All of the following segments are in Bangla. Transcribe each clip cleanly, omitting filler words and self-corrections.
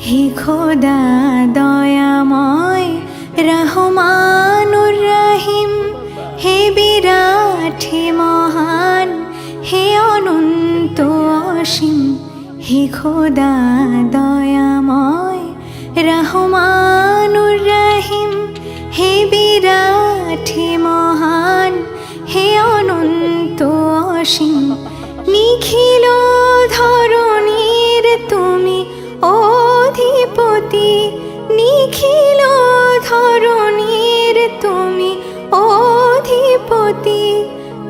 হে খোদা দয়াময় রহমানুর রহিম, হে বিরাট হে মহান হে অনন্ত অসীম। হে খোদা দয়াময় রহমানুর রহিম, হে বিরাট হে মহান হে অনন্ত অসীম। নিখিল ধরণীর তুমি অধিপতি, নিখিল ধরণীর তুমি অধিপতি।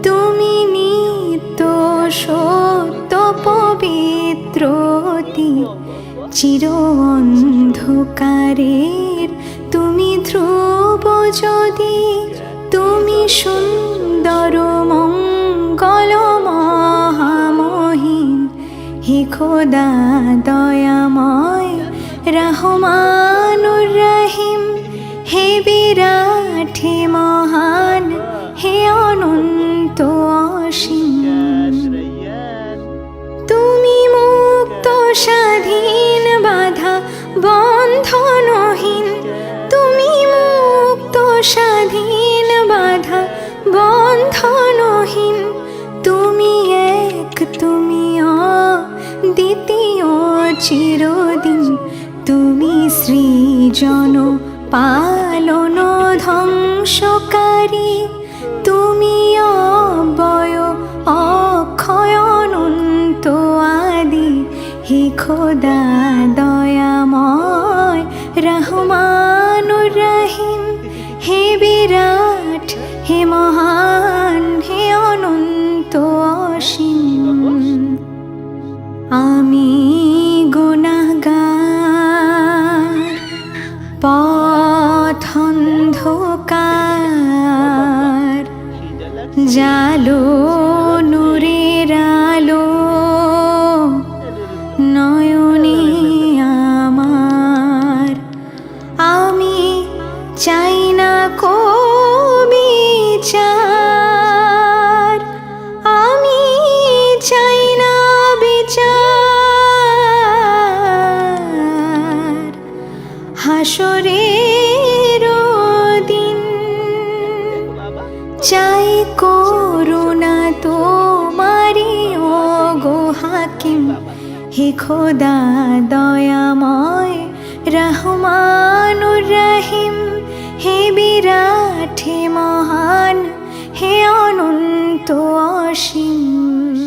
তুমি নিত্য সত্য পবিত্রতি, চির অন্ধকারের তুমি ধ্রুব যদি। তুমি সুন্দর মঙ্গল মহামহিম, হে খোদা দয়াময় রহমানুর রহিম, হে বিরাট হে মহান হে অনন্ত অসীম। তুমি মুক্ত স্বাধীন বাধা বন্ধনহীন, তুমি মুক্ত স্বাধীন বাধা বন্ধনহীন। তুমি এক, তুমি অদ্বিতীয় চিরদিন। তুমি সৃজন পালন ধ্বংসকারী, তুমি অব্যয় অক্ষয় অনন্ত আদি। হে খোদা দয়াময় রহমানুর রহিম, হে বিরাট হে মহান হে অনন্ত অসীম। আমি গুনাহগার, পথ অন্ধকার, জালো নূরের আলো নয়নে আমার। আমি চাই না বিচার, আমি চাই না বিচার। হাসরের দিন চাই করুণা তোমারি ওগো হাকিম। হে খোদা দয়াময় রহমানুর রহিম, হে বিরাট হে মহান হে অনন্ত অসীম।